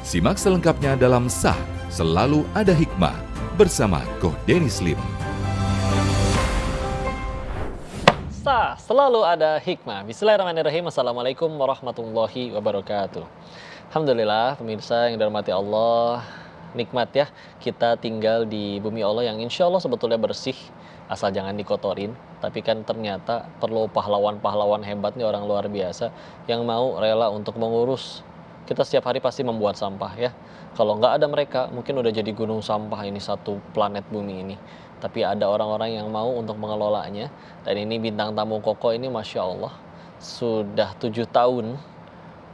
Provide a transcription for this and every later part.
Simak selengkapnya dalam Sah, Selalu Ada Hikmah bersama Koh Dennis Lim. Sah, selalu ada hikmah. Bismillahirrahmanirrahim. Assalamualaikum warahmatullahi wabarakatuh. Alhamdulillah, pemirsa yang dirahmati Allah, nikmat ya kita tinggal di bumi Allah yang insya Allah sebetulnya bersih, asal jangan dikotorin. Tapi kan ternyata perlu pahlawan-pahlawan hebat nih, orang luar biasa yang mau rela untuk mengurus. Kita setiap hari pasti membuat sampah ya. Kalau nggak ada mereka, mungkin udah jadi gunung sampah ini satu planet bumi ini. Tapi ada orang-orang yang mau untuk mengelolanya. Dan ini bintang tamu Koko ini Masya Allah sudah 7 tahun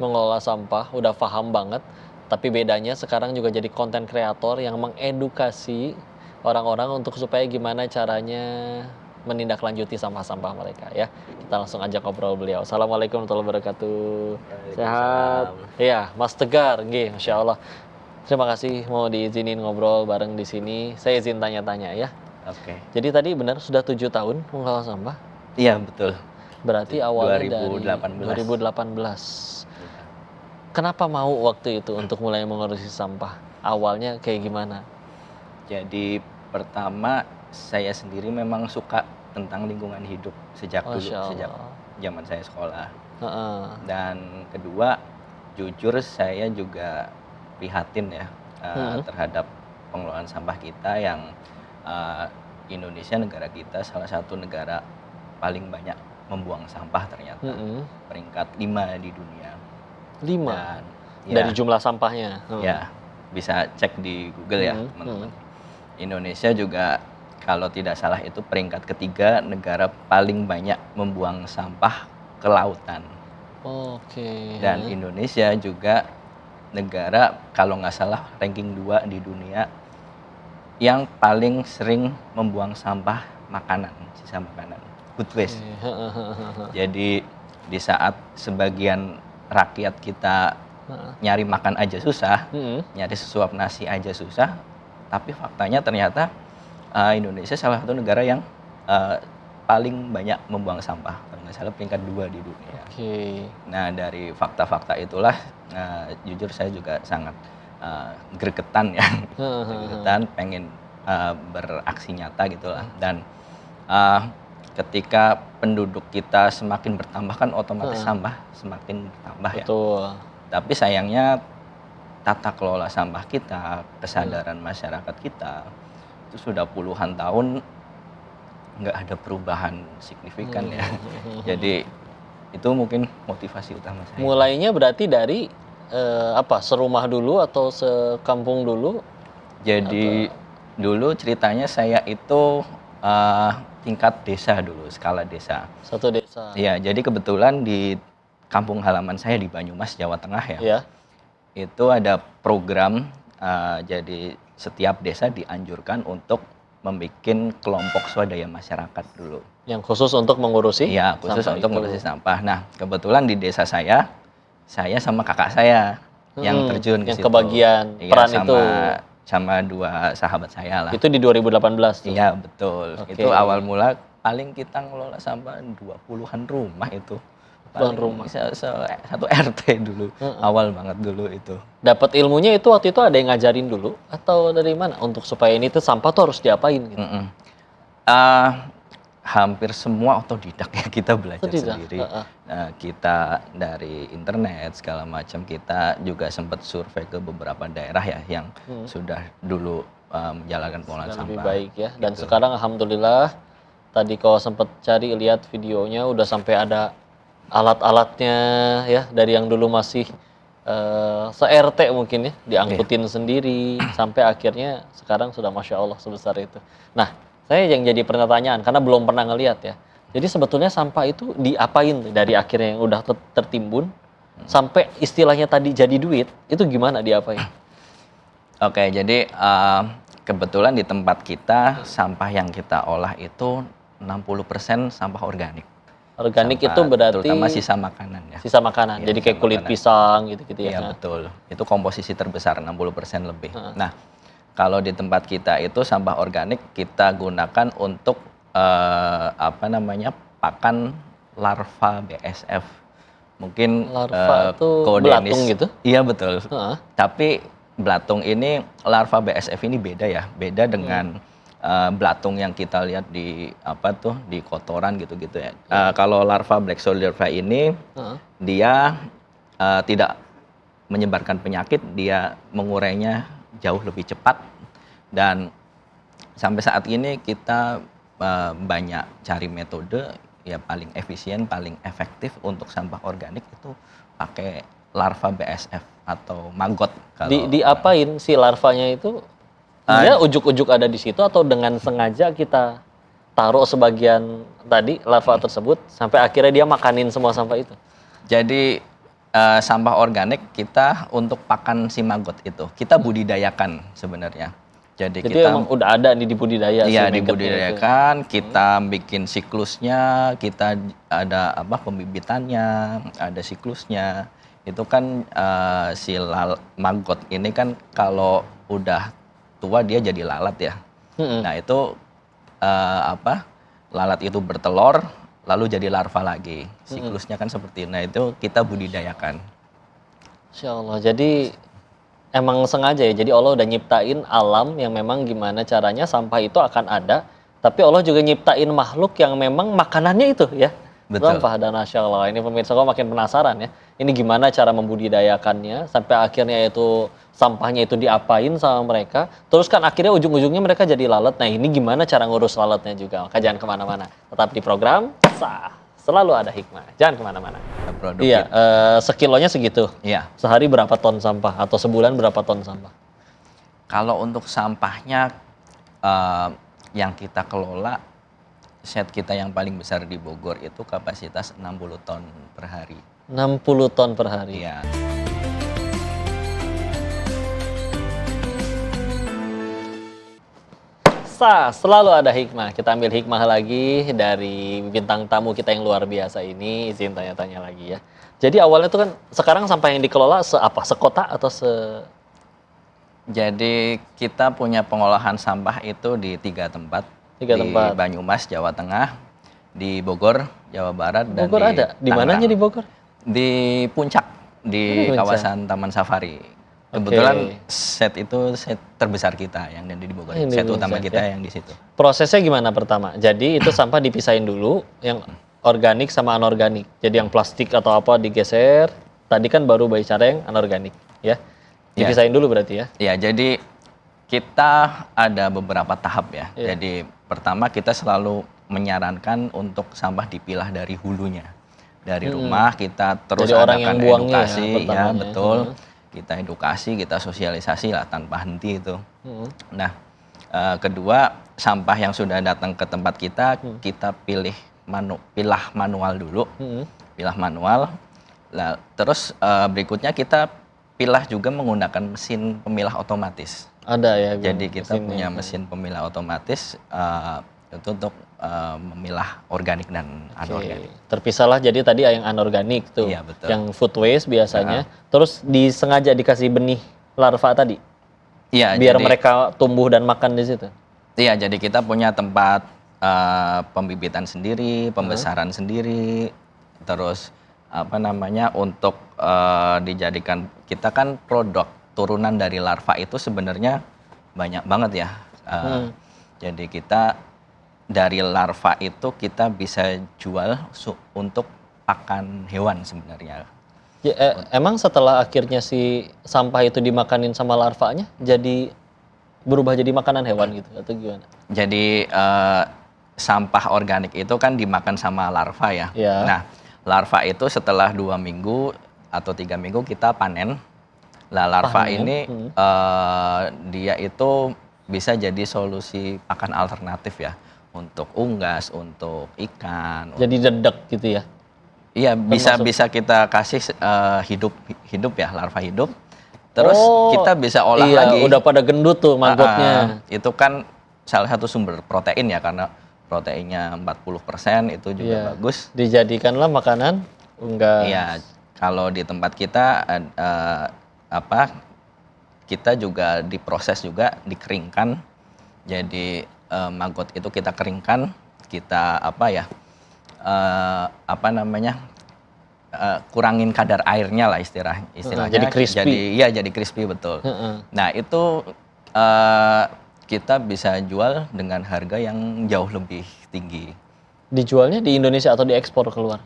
mengelola sampah, udah paham banget. Tapi bedanya sekarang juga jadi konten kreator yang mengedukasi orang-orang untuk supaya gimana caranya menindaklanjuti sampah-sampah mereka ya. Kita langsung ajak ngobrol beliau. Assalamualaikum warahmatullahi wabarakatuh. Sehat? Iya, Mas Tegar, nggih, Masya Allah. Terima kasih mau diizinin ngobrol bareng di sini. Saya izin tanya-tanya ya. Oke. Jadi tadi benar sudah 7 tahun mengelola sampah? Iya, betul. Berarti awalnya 2018. dari 2018. Kenapa mau waktu itu untuk mulai mengurusi sampah? Awalnya kayak gimana? Jadi pertama saya sendiri memang suka tentang lingkungan hidup sejak dulu, sejak zaman saya sekolah. Dan kedua, jujur saya juga prihatin ya terhadap pengelolaan sampah kita yang Indonesia, negara kita salah satu negara paling banyak membuang sampah ternyata. Peringkat 5 di dunia. 5? Dan, dari jumlah sampahnya? Ya, bisa cek di Google ya teman-teman. Indonesia juga kalau tidak salah itu peringkat ketiga negara paling banyak membuang sampah ke lautan. Oke. Dan Indonesia juga negara kalau nggak salah ranking 2 di dunia yang paling sering membuang sampah makanan, sisa makanan, food waste. Jadi di saat sebagian rakyat kita nyari makan aja susah, nyari sesuap nasi aja susah, tapi faktanya ternyata Indonesia salah satu negara yang paling banyak membuang sampah, kalau nggak salah peringkat 2 di dunia. Nah dari fakta-fakta itulah jujur saya juga sangat gregetan ya, gregetan, pengen beraksi nyata gitulah. Dan ketika penduduk kita semakin bertambah kan otomatis sampah semakin bertambah ya. Tapi sayangnya tata kelola sampah kita, kesadaran masyarakat kita itu sudah puluhan tahun nggak ada perubahan signifikan ya. Jadi itu mungkin motivasi utama saya. Mulainya berarti dari serumah dulu atau sekampung dulu? Jadi dulu ceritanya saya itu tingkat desa dulu, skala desa. Satu desa? Iya, jadi kebetulan di kampung halaman saya di Banyumas, Jawa Tengah ya. Iya. Itu ada program, jadi setiap desa dianjurkan untuk membuat kelompok swadaya masyarakat dulu. Yang khusus untuk mengurusi? Iya, khusus untuk mengurusi sampah. Nah, kebetulan di desa saya sama kakak saya yang terjun ke situ. Yang kebagian peran itu? Sama 2 sahabat saya lah. Itu di 2018 tuh? Iya, betul. Itu awal mula paling kita ngelola sampah 20-an rumah itu. Rumah. Satu RT dulu, awal banget dulu itu. Dapat ilmunya itu waktu itu ada yang ngajarin dulu atau dari mana untuk supaya ini tuh sampah tuh harus diapain gitu? Hampir semua otodidak ya, kita belajar sendiri. Kita dari internet segala macam, kita juga sempat survei ke beberapa daerah ya yang sudah dulu menjalankan pengolahan sampah. Lebih baik ya. Dan sekarang alhamdulillah tadi kalau sempat cari lihat videonya udah sampai ada alat-alatnya ya, dari yang dulu masih se-RT mungkin ya, diangkutin sendiri sampai akhirnya sekarang sudah Masya Allah sebesar itu. Nah, saya yang jadi pertanyaan karena belum pernah ngelihat ya. Jadi sebetulnya sampah itu diapain dari akhirnya yang udah tertimbun sampai istilahnya tadi jadi duit, itu gimana diapain? Oke, jadi kebetulan di tempat kita sampah yang kita olah itu 60% sampah organik. Organik sampah, itu berarti terutama sisa makanan ya. Sisa makanan. Ya, jadi kayak kulit pisang gitu-gitu ya. Iya, betul. Itu komposisi terbesar 60% lebih. Nah, kalau di tempat kita itu sampah organik kita gunakan untuk pakan larva BSF Mungkin Larva itu Kodenis. belatung gitu? Iya betul. Heeh. Tapi belatung ini, larva BSF ini beda ya, beda dengan belatung yang kita lihat di di kotoran gitu-gitu ya. Kalau larva Black Soldier Fly ini Heeh. dia tidak menyebarkan penyakit, dia mengurainya jauh lebih cepat, dan sampai saat ini kita banyak cari metode ya paling efisien, paling efektif untuk sampah organik itu pakai larva BSF atau maggot. Diapain si larvanya itu? Dia ujuk-ujuk ada di situ atau dengan sengaja kita taruh sebagian tadi larva tersebut sampai akhirnya dia makanin semua sampah itu? Jadi sampah organik kita untuk pakan si maggot itu kita budidayakan sebenarnya. Jadi kita emang udah ada nih di budidaya. Iya, si maggotnya dibudidayakan, kita bikin siklusnya, kita ada pembibitannya, ada siklusnya. Itu kan si maggot ini kan kalau udah tua dia jadi lalat ya. Nah itu lalat itu bertelur lalu jadi larva lagi. Siklusnya kan seperti itu. Nah itu kita budidayakan. Insya Allah. Jadi emang sengaja ya. Jadi Allah udah nyiptain alam yang memang gimana caranya sampah itu akan ada. Tapi Allah juga nyiptain makhluk yang memang makanannya itu ya. Betul. Sampah. Dan Masya Allah, ini pemirsa kok makin penasaran ya. Ini gimana cara membudidayakannya sampai akhirnya itu sampahnya itu diapain sama mereka. Terus kan akhirnya ujung-ujungnya mereka jadi lalat. Nah ini gimana cara ngurus lalatnya juga. Maka jangan kemana-mana. Tetap di program Selalu Ada Hikmah. Jangan kemana-mana. Iya, sekilonya segitu. Iya. Sehari berapa ton sampah atau sebulan berapa ton sampah? Kalau untuk sampahnya yang kita kelola, set kita yang paling besar di Bogor itu kapasitas 60 ton per hari. 60 ton per hari. Iya. Selalu Ada Hikmah. Kita ambil hikmah lagi dari bintang tamu kita yang luar biasa ini. Izin tanya-tanya lagi ya. Jadi awalnya itu kan sekarang sampah yang dikelola sekota atau Jadi kita punya pengolahan sampah itu di 3 tempat. Di Banyumas, Jawa Tengah, di Bogor, Jawa Barat, dan Bogor ada? Di mananya di Bogor? Di Puncak, di kawasan Taman Safari. Kebetulan set itu set terbesar kita yang ada di Bogor. Set utama kita yang di situ. Prosesnya gimana pertama? Jadi itu sampah dipisahin dulu, yang organik sama anorganik. Jadi yang plastik atau apa digeser. Tadi kan baru bicara yang anorganik, ya. Dipisahin dulu berarti ya? Ya, jadi kita ada beberapa tahap ya. Jadi pertama kita selalu menyarankan untuk sampah dipilah dari hulunya. Dari rumah kita terus adakan edukasi, ya betul. Kita edukasi, kita sosialisasi lah tanpa henti itu. Nah, kedua sampah yang sudah datang ke tempat kita, kita pilah manual dulu. Pilah manual. Nah, terus berikutnya kita pilah juga menggunakan mesin pemilah otomatis. Ada ya. Jadi kita punya mesin pemilah otomatis itu untuk memilah organik dan anorganik. Terpisahlah jadi tadi yang anorganik tuh. Iya, betul. Yang food waste biasanya. Terus disengaja dikasih benih larva tadi. Iya. Biar mereka tumbuh dan makan di situ. Iya, jadi kita punya tempat pembibitan sendiri, pembesaran sendiri, terus untuk dijadikan, kita kan produk turunan dari larva itu sebenarnya banyak banget ya. Jadi kita dari larva itu kita bisa jual untuk pakan hewan sebenarnya. Ya, emang setelah akhirnya si sampah itu dimakanin sama larvanya, jadi berubah jadi makanan hewan gitu atau gimana? Jadi sampah organik itu kan dimakan sama larva ya. Nah, larva itu setelah 2 minggu atau 3 minggu kita panen. Lah larva ini dia itu bisa jadi solusi pakan alternatif ya. Untuk unggas, untuk ikan. Jadi dedek gitu ya? Iya, bisa kita kasih hidup ya, larva hidup. Terus kita bisa olah lagi. Udah pada gendut tuh maggotnya. Itu kan salah satu sumber protein ya, karena proteinnya 40% itu juga bagus. Dijadikanlah makanan unggas. Iya, kalau di tempat kita kita juga diproses juga, dikeringkan. Jadi maggot itu kita keringkan, kita kurangin kadar airnya lah istilahnya. jadi crispy. Jadi crispy betul. Nah itu kita bisa jual dengan harga yang jauh lebih tinggi. Dijualnya di Indonesia atau diekspor keluar?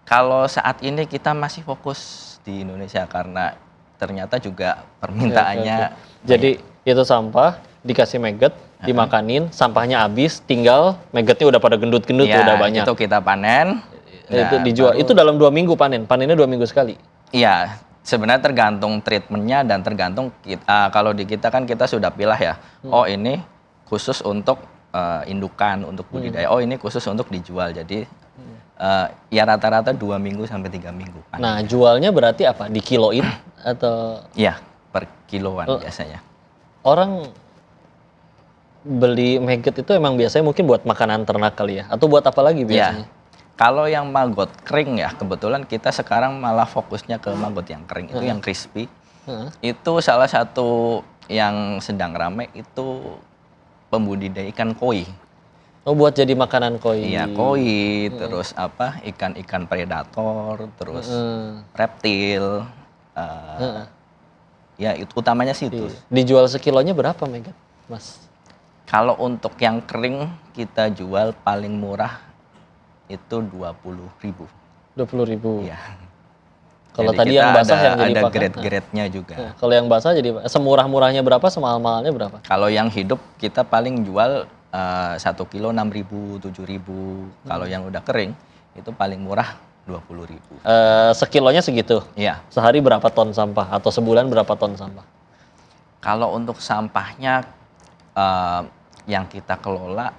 Kalau saat ini kita masih fokus di Indonesia karena ternyata juga permintaannya. Oke. Jadi itu sampah dikasih maggot, dimakanin, sampahnya habis, tinggal maggotnya udah pada gendut-gendut, udah banyak. Itu kita panen. Itu dijual. Itu dalam 2 minggu panen. Panennya 2 minggu sekali. Iya, sebenarnya tergantung treatmentnya dan tergantung kita, kalau di kita kan kita sudah pilah ya. Oh ini khusus untuk indukan, untuk budidaya. Oh ini khusus untuk dijual. Jadi ya rata-rata 2 minggu sampai 3 minggu. Nah jualnya berarti apa? Dikiloin atau? Iya, per kiloan biasanya. Orang beli maggot itu emang biasanya mungkin buat makanan ternak kali ya? Atau buat apa lagi biasanya? Kalau yang maggot kering ya, kebetulan kita sekarang malah fokusnya ke maggot yang kering, itu yang crispy. Itu salah satu yang sedang ramai itu pembudidaya ikan koi. Oh buat jadi makanan koi? Iya, koi, terus apa, ikan-ikan predator, terus reptil. Ya itu utamanya sih itu. Dijual sekilonya berapa maggot, Mas? Kalau untuk yang kering kita jual paling murah itu 20.000. 20.000. Iya. Kalau Jadi tadi kita yang basah yang jadi ada pakan. grade-grade-nya juga. Kalau yang basah jadi semurah-murahnya berapa, semahal-mahalnya berapa? Kalau yang hidup kita paling jual 1 kilo 6.000, 7.000. Kalau yang udah kering itu paling murah 20.000. Sekilonya segitu? Iya. Sehari berapa ton sampah atau sebulan berapa ton sampah? Kalau untuk sampahnya yang kita kelola,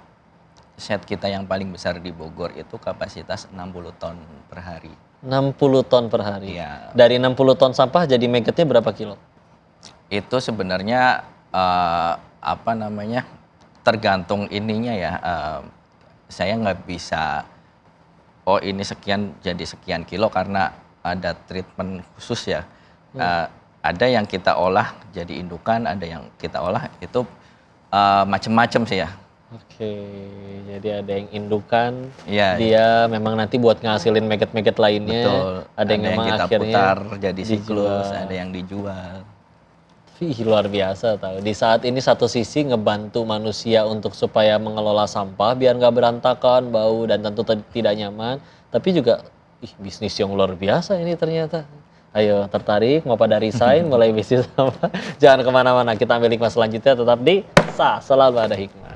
set kita yang paling besar di Bogor itu kapasitas 60 ton per hari. 60 ton per hari? Iya. Dari 60 ton sampah jadi maggotnya berapa kilo? Itu sebenarnya tergantung ininya ya. Saya nggak bisa, oh ini sekian jadi sekian kilo karena ada treatment khusus ya. Ada yang kita olah jadi indukan, ada yang kita olah itu macem-macem sih ya. Oke, jadi ada yang indukan, Iya. dia memang nanti buat ngasilin maggot-maggot lainnya. Betul. Ada yang memang kita akhirnya putar jadi siklus, dijual. ada yang dijual. Wih, luar biasa tahu. Di saat ini satu sisi ngebantu manusia untuk supaya mengelola sampah biar nggak berantakan, bau dan tentu tidak nyaman. Tapi juga, bisnis yang luar biasa ini ternyata. Ayo tertarik, mau pada resign, mulai bisnis sampah. Jangan kemana-mana, kita ambil hikmah selanjutnya tetap di Selalu Ada Hikmah.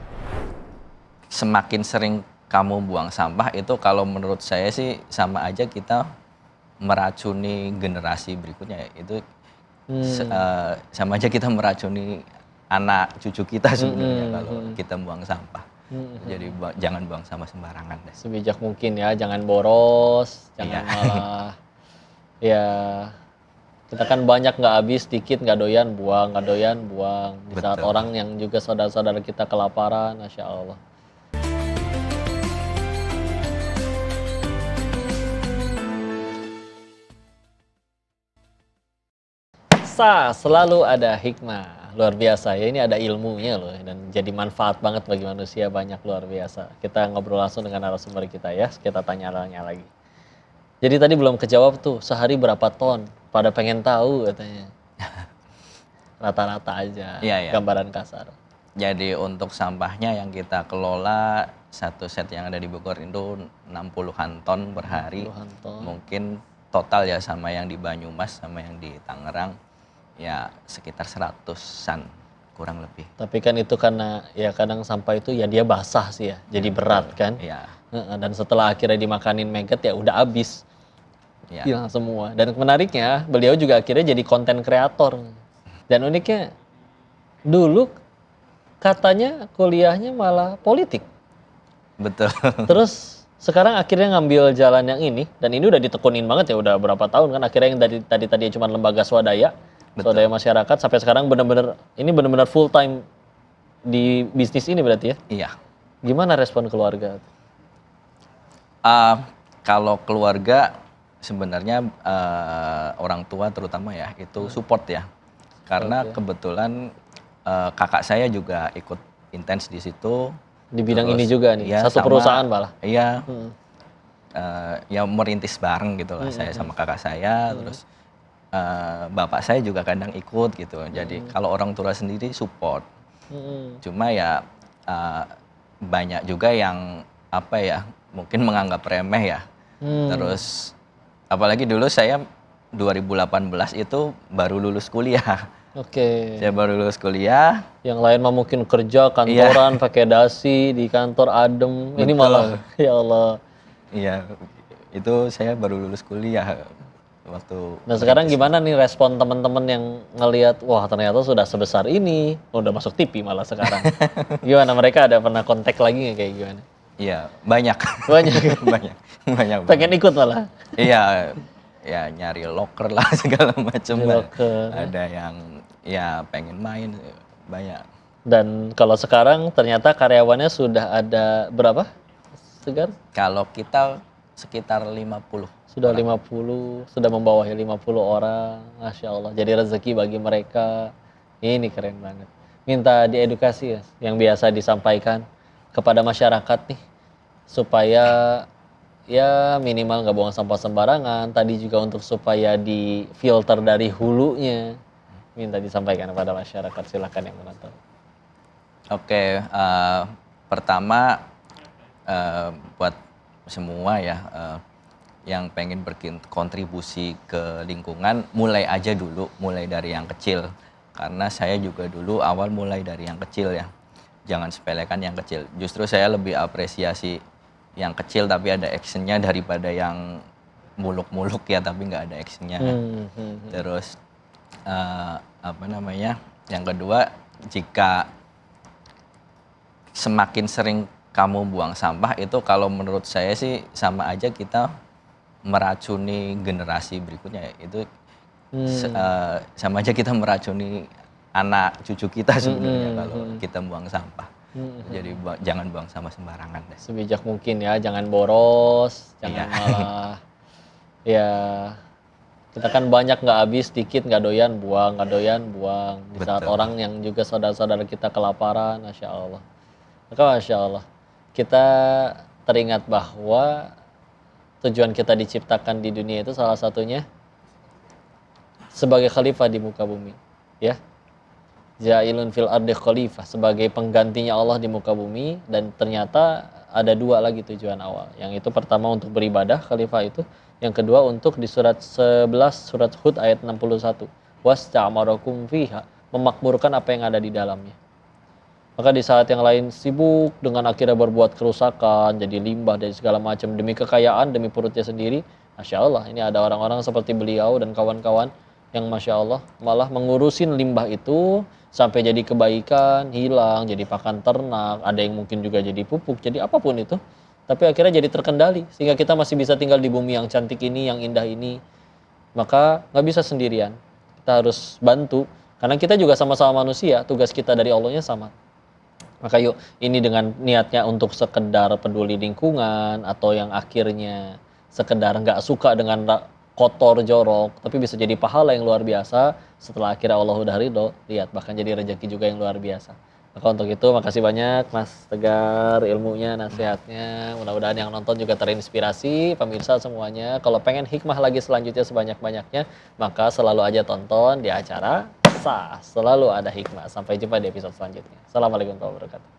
Semakin sering kamu buang sampah itu kalau menurut saya sih sama aja kita meracuni generasi berikutnya ya. Itu sama aja kita meracuni anak cucu kita sebenarnya kalau kita buang sampah. Jadi jangan buang sampah sembarangan deh. Sebijak mungkin ya, jangan boros, jangan malah ya kita kan banyak nggak habis, dikit nggak doyan buang. Di saat Betul. orang yang juga saudara-saudara kita kelaparan, Masya Allah. Selalu ada hikmah. Luar biasa ya, ini ada ilmunya loh dan jadi manfaat banget bagi manusia, banyak, luar biasa. Kita ngobrol langsung dengan narasumber kita ya, kita tanya-tanya lagi. Jadi tadi belum kejawab tuh, sehari berapa ton? Pada pengen tahu katanya. Rata-rata aja, Iya. gambaran kasar. Jadi untuk sampahnya yang kita kelola, satu set yang ada di Bogor itu 60-an ton per hari. 60-an ton. Mungkin total ya sama yang di Banyumas sama yang di Tangerang ya sekitar 100-an kurang lebih. Tapi kan itu karena ya kadang sampah itu ya dia basah sih ya, jadi berat kan. Iya. Dan setelah akhirnya dimakanin maggot ya udah habis. Ya. Hilang semua. Dan menariknya beliau juga akhirnya jadi konten kreator. Dan uniknya dulu katanya kuliahnya malah politik. Betul. Terus sekarang akhirnya ngambil jalan yang ini dan ini udah ditekunin banget ya, udah berapa tahun kan akhirnya yang tadi cuma lembaga swadaya, swadaya masyarakat sampai sekarang benar-benar full time di bisnis ini berarti ya? Iya. Gimana respon keluarga? Kalau keluarga sebenarnya orang tua terutama ya itu support ya. Karena kebetulan kakak saya juga ikut intens di situ. Di bidang Terus, ini juga nih, iya, satu sama, perusahaan malah. Iya. ya merintis bareng gitu lah, saya sama kakak saya, terus bapak saya juga kadang ikut gitu. Jadi kalau orang tua sendiri support. Cuma ya banyak juga yang apa ya, mungkin menganggap remeh ya. Terus apalagi dulu saya 2018 itu baru lulus kuliah. Oke. Saya baru lulus kuliah. Yang lain mah mungkin kerja kantoran pakai dasi di kantor adem. Ini Betul. malah ya Allah. Iya, itu saya baru lulus kuliah waktu. Nah sekarang gimana nih respon teman-teman yang ngelihat wah ternyata sudah sebesar ini, udah masuk TV malah sekarang. Gimana mereka ada pernah kontak lagi nggak kayak gimana? Iya, banyak. Banyak. banyak. Banyak. Pengen ikut malah. Iya, ya nyari loker lah segala macam. Nyari loker. Ada yang ya pengen main, banyak. Dan kalau sekarang ternyata karyawannya sudah ada berapa? Segar? Kalau kita sekitar 50. Sudah 50, sudah membawahi 50 orang. Masya Allah. Jadi rezeki bagi mereka. Ini keren banget. Minta diedukasi ya, yang biasa disampaikan kepada masyarakat nih. Supaya ya minimal nggak buang sampah sembarangan. Tadi juga untuk supaya difilter dari hulunya. Minta disampaikan kepada masyarakat. Silakan yang menonton. Oke, pertama buat semua ya yang pengen berkontribusi ke lingkungan, mulai aja dulu, mulai dari yang kecil. Karena saya juga dulu awal mulai dari yang kecil ya. Jangan sepelekan yang kecil. Justru saya lebih apresiasi yang kecil tapi ada actionnya daripada yang muluk-muluk ya tapi nggak ada actionnya. Terus apa namanya? Yang kedua, jika semakin sering kamu buang sampah itu kalau menurut saya sih sama aja kita meracuni generasi berikutnya. Itu sama aja kita meracuni anak cucu kita sebenarnya kalau kita buang sampah. Jadi jangan buang sampah sembarangan deh. Sebijak mungkin ya, jangan boros, jangan malah ya kita kan banyak nggak habis, dikit nggak doyan buang, nggak doyan buang. Di saat Betul. orang yang juga saudara-saudara kita kelaparan, Masya Allah. Maka Masya Allah, kita teringat bahwa tujuan kita diciptakan di dunia itu salah satunya sebagai khalifah di muka bumi, ya. Ja'ilun fil ardi khalifah, sebagai penggantinya Allah di muka bumi. Dan ternyata ada dua lagi tujuan awal. Yang itu pertama untuk beribadah, khalifah itu. Yang kedua untuk di surat 11 surat Hud ayat 61. Wasta'amarakum fiha, memakmurkan apa yang ada di dalamnya. Maka di saat yang lain sibuk dengan akhirnya berbuat kerusakan, jadi limbah dan segala macam demi kekayaan, demi perutnya sendiri. Masya Allah, ini ada orang-orang seperti beliau dan kawan-kawan yang Masya Allah malah mengurusin limbah itu sampai jadi kebaikan, hilang, jadi pakan ternak, ada yang mungkin juga jadi pupuk, jadi apapun itu. Tapi akhirnya jadi terkendali, sehingga kita masih bisa tinggal di bumi yang cantik ini, yang indah ini. Maka nggak bisa sendirian, kita harus bantu. Karena kita juga sama-sama manusia, tugas kita dari Allahnya sama. Maka yuk, ini dengan niatnya untuk sekedar peduli lingkungan, atau yang akhirnya sekedar nggak suka dengan kotor, jorok, tapi bisa jadi pahala yang luar biasa setelah akhirnya Allah udah ridho. Lihat, bahkan jadi rezeki juga yang luar biasa. Maka untuk itu makasih banyak Mas Tegar ilmunya, nasihatnya. Mudah-mudahan yang nonton juga terinspirasi. Pemirsa semuanya, kalau pengen hikmah lagi selanjutnya sebanyak-banyaknya, maka selalu aja tonton di acara Sah. Selalu ada hikmah. Sampai jumpa di episode selanjutnya. Assalamualaikum warahmatullahi wabarakatuh.